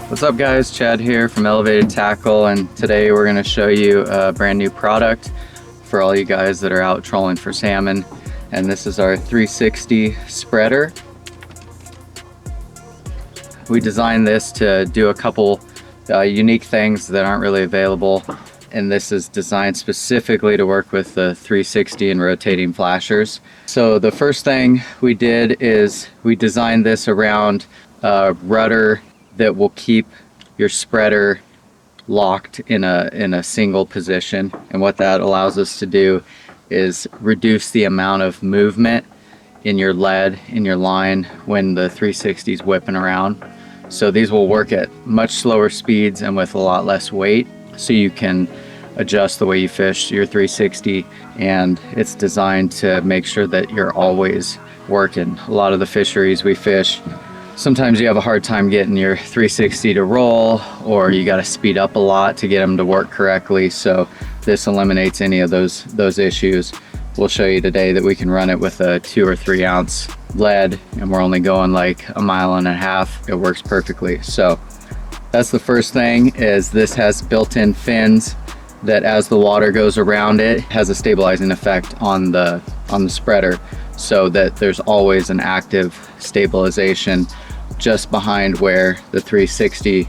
What's up guys, Chad here from Elevated Tackle, and today we're going to show you a brand new product for all you guys that are out trolling for salmon. And this is our 360 spreader. We designed this to do a couple unique things that aren't really available, and this is designed specifically to work with the 360 and rotating flashers. So the first thing we did is we designed this around a rudder that will keep your spreader locked in a single position. And what that allows us to do is reduce the amount of movement in your lead, in your line, when the 360 is whipping around. So these will work at much slower speeds and with a lot less weight, so you can adjust the way you fish your 360, and it's designed to make sure that you're always working. A lot of the fisheries we fish, sometimes you have a hard time getting your 360 to roll, or you got to speed up a lot to get them to work correctly. So this eliminates any of those issues. We'll show you today that we can run it with a 2 or 3 ounce lead, and we're only going like 1.5 miles. It works perfectly. So that's the first thing, is this has built-in fins that as the water goes around it has a stabilizing effect on the spreader, so that there's always an active stabilization just behind where the 360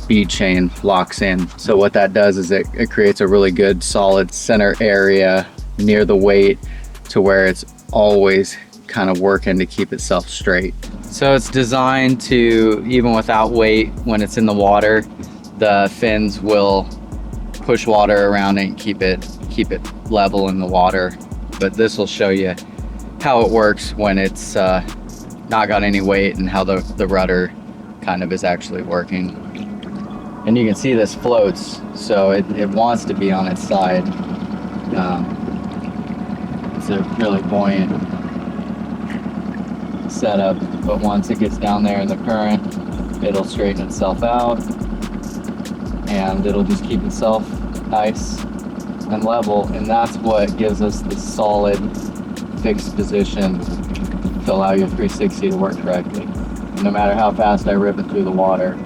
bead chain locks in. So what that does is it creates a really good solid center area near the weight, to where it's always kind of working to keep itself straight. So it's designed to, even without weight, when it's in the water, the fins will push water around it and keep it level in the water. But this will show you how it works when it's not got any weight, and how the rudder kind of is actually working. And you can see this floats, so it wants to be on its side. It's a really buoyant setup, but once it gets down there in the current, it'll straighten itself out, and it'll just keep itself nice and level. And that's what gives us the solid fixed position to allow your 360 to work correctly. No matter how fast I rip it through the water,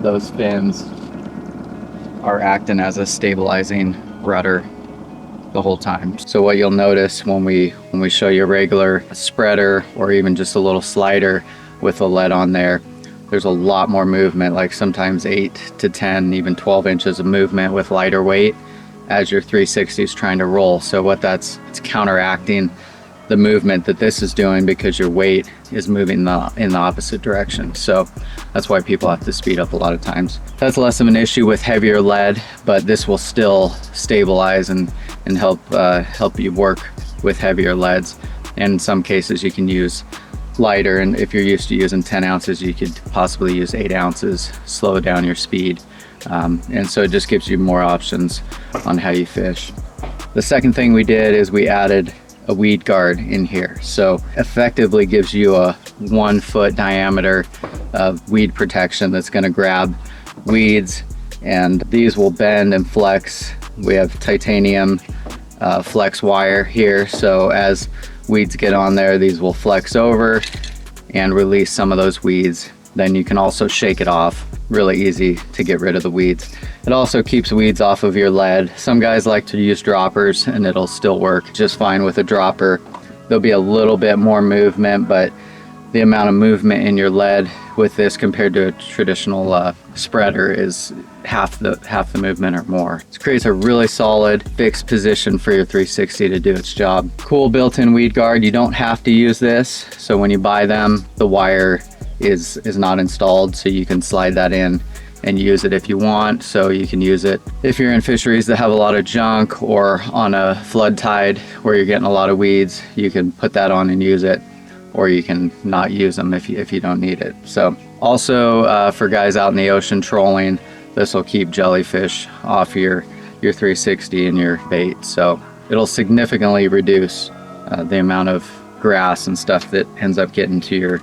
those fins are acting as a stabilizing rudder the whole time. So what you'll notice when we show you a regular spreader, or even just a little slider with a lead on there, there's a lot more movement, like sometimes 8 to 10, even 12 inches of movement with lighter weight as your 360 is trying to roll. So it's counteracting the movement that this is doing, because your weight is moving in the opposite direction. So that's why people have to speed up a lot of times. That's less of an issue with heavier lead, but this will still stabilize and help you work with heavier leads. And in some cases you can use lighter, and if you're used to using 10 ounces, you could possibly use 8 ounces, slow down your speed. And so it just gives you more options on how you fish. The second thing we did is we added a weed guard in here. So effectively gives you a 1 foot diameter of weed protection that's going to grab weeds, and these will bend and flex. We have titanium flex wire here, so as weeds get on there, these will flex over and release some of those weeds. Then you can also shake it off. Really easy to get rid of the weeds. It also keeps weeds off of your lead. Some guys like to use droppers, and it'll still work just fine with a dropper. There'll be a little bit more movement, but the amount of movement in your lead with this compared to a traditional spreader is half the movement or more. It creates a really solid fixed position for your 360 to do its job. Cool built-in weed guard. You don't have to use this, so when you buy them, the wire is not installed, so you can slide that in and use it if you want. So you can use it if you're in fisheries that have a lot of junk, or on a flood tide where you're getting a lot of weeds, you can put that on and use it, or you can not use them if you don't need it. So also for guys out in the ocean trolling, this will keep jellyfish off your 360 and your bait. So it'll significantly reduce the amount of grass and stuff that ends up getting to your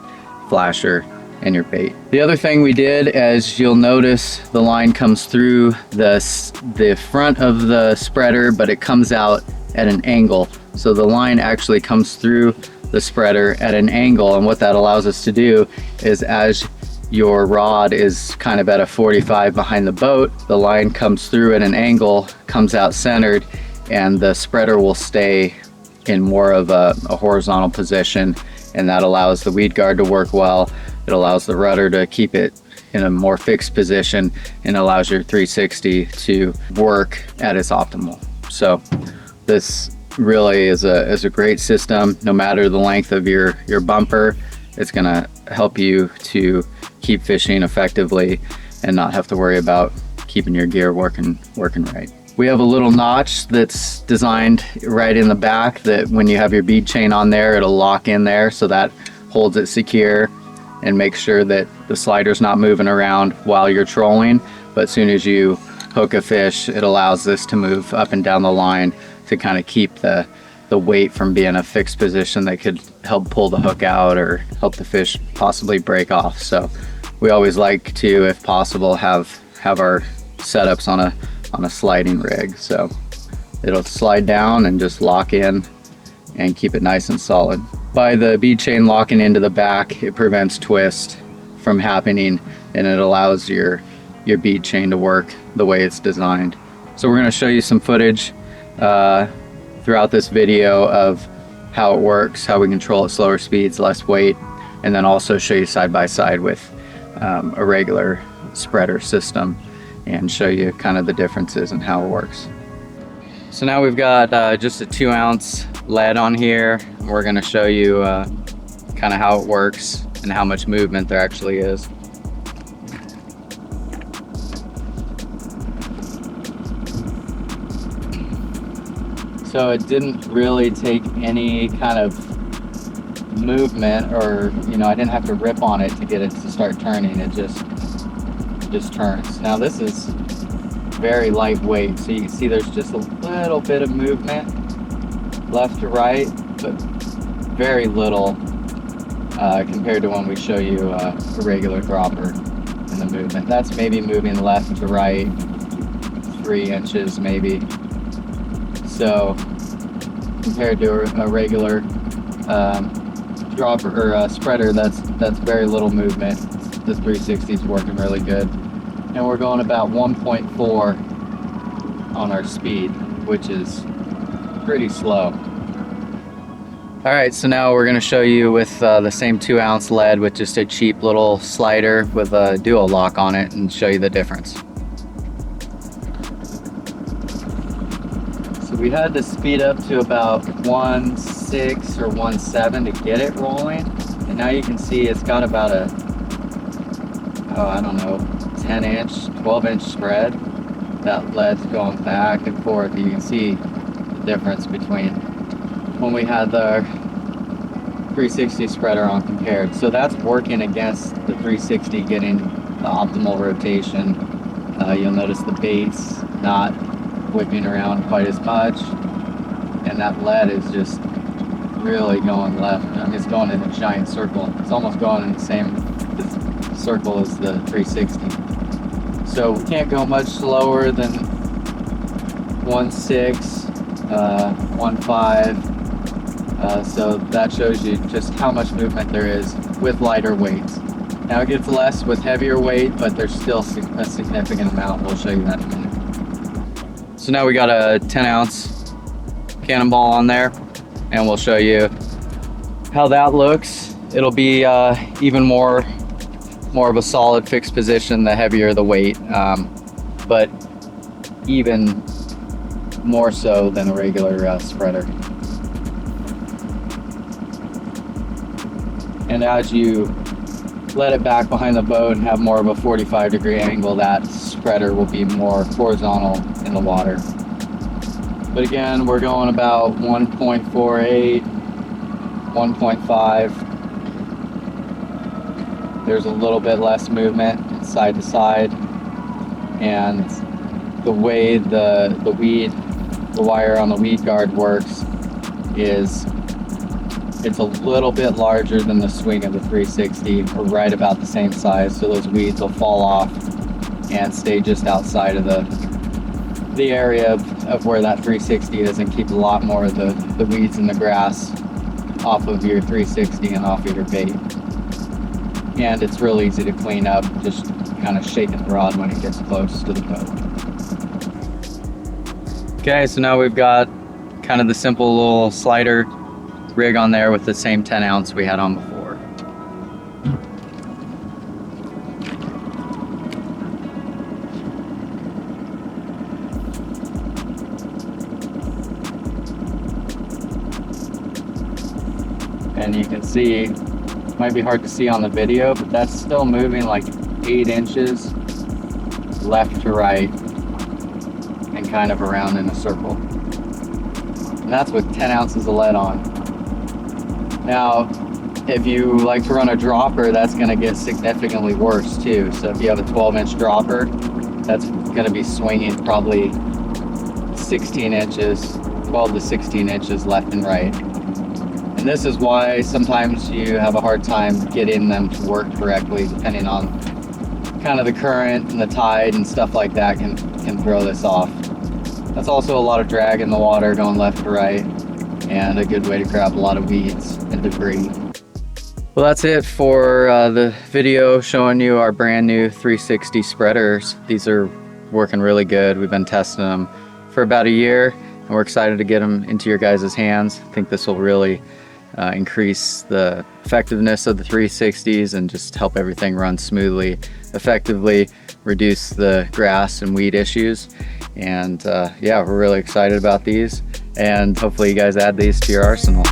flasher and your bait. The other thing we did, as you'll notice, the line comes through the front of the spreader, but it comes out at an angle. So the line actually comes through the spreader at an angle, and what that allows us to do is, as your rod is kind of at a 45 behind the boat, the line comes through at an angle, comes out centered, and the spreader will stay in more of a horizontal position, and that allows the weed guard to work well. It allows the rudder to keep it in a more fixed position, and allows your 360 to work at its optimal. So this really is a great system. No matter the length of your bumper, it's gonna help you to keep fishing effectively and not have to worry about keeping your gear working right. We have a little notch that's designed right in the back that when you have your bead chain on there, it'll lock in there, so that holds it secure and makes sure that the slider's not moving around while you're trolling. But as soon as you hook a fish, it allows this to move up and down the line to kind of keep the weight from being a fixed position that could help pull the hook out or help the fish possibly break off. So we always like to, if possible, have our setups on a sliding rig, so it'll slide down and just lock in and keep it nice and solid. By the bead chain locking into the back, it prevents twist from happening, and it allows your bead chain to work the way it's designed. So we're going to show you some footage throughout this video of how it works, how we control at slower speeds, less weight, and then also show you side by side with a regular spreader system and show you kind of the differences and how it works. So now we've got just a 2-ounce lead on here. We're going to show you kind of how it works and how much movement there actually is. So it didn't really take any kind of movement, or I didn't have to rip on it to get it to start turning. It just turns. Now this is very lightweight, so you can see there's just a little bit of movement left to right, but very little compared to when we show you a regular dropper in the movement. That's maybe moving left to right 3 inches maybe. So compared to a regular dropper or spreader, that's very little movement. The 360 is working really good, and we're going about 1.4 on our speed, which is pretty slow. All right, so now we're going to show you with the same 2-ounce lead with just a cheap little slider with a duo lock on it, and show you the difference. So we had to speed up to about 1.6 or 1.7 to get it rolling, and now you can see it's got about a, I don't know, 10-inch, 12-inch spread. That lead's going back and forth. You can see the difference between when we had the 360 spreader on compared. So that's working against the 360 getting the optimal rotation. You'll notice the bait's not whipping around quite as much, and that lead is just really going left. I mean, it's going in a giant circle. It's almost going in the same circle as the 360. So we can't go much slower than 1.6, 1.5. So that shows you just how much movement there is with lighter weights. Now it gets less with heavier weight, but there's still a significant amount. We'll show you that in a minute. So now we got a 10-ounce cannonball on there, and we'll show you how that looks. It'll be even more of a solid fixed position the heavier the weight, but even more so than a regular spreader. And as you let it back behind the boat and have more of a 45-degree angle, that spreader will be more horizontal in the water. But again, we're going about 1.48, 1.5. There's a little bit less movement side to side, And the way the wire on the weed guard works is it's a little bit larger than the swing of the 360, or right about the same size, so those weeds will fall off and stay just outside of the area of where that 360 is, and keep a lot more of the weeds and the grass off of your 360 and off of your bait. And it's real easy to clean up, just kind of shaking the rod when it gets close to the boat. Okay, so now we've got kind of the simple little slider rig on there with the same 10 ounce we had on before. And you can see, might be hard to see on the video, but that's still moving like 8 inches left to right and kind of around in a circle. And that's with 10 ounces of lead on. Now, if you like to run a dropper, that's going to get significantly worse too. So if you have a 12-inch dropper, that's going to be swinging probably 16 inches, 12 to 16 inches left and right. And this is why sometimes you have a hard time getting them to work correctly, depending on kind of the current and the tide and stuff like that can throw this off. That's also a lot of drag in the water going left to right, and a good way to grab a lot of weeds and debris. Well, that's it for the video showing you our brand new 360 spreaders. These are working really good. We've been testing them for about a year, and we're excited to get them into your guys' hands. I think this will really increase the effectiveness of the 360s and just help everything run smoothly, effectively reduce the grass and weed issues. And yeah, we're really excited about these, and hopefully you guys add these to your arsenal.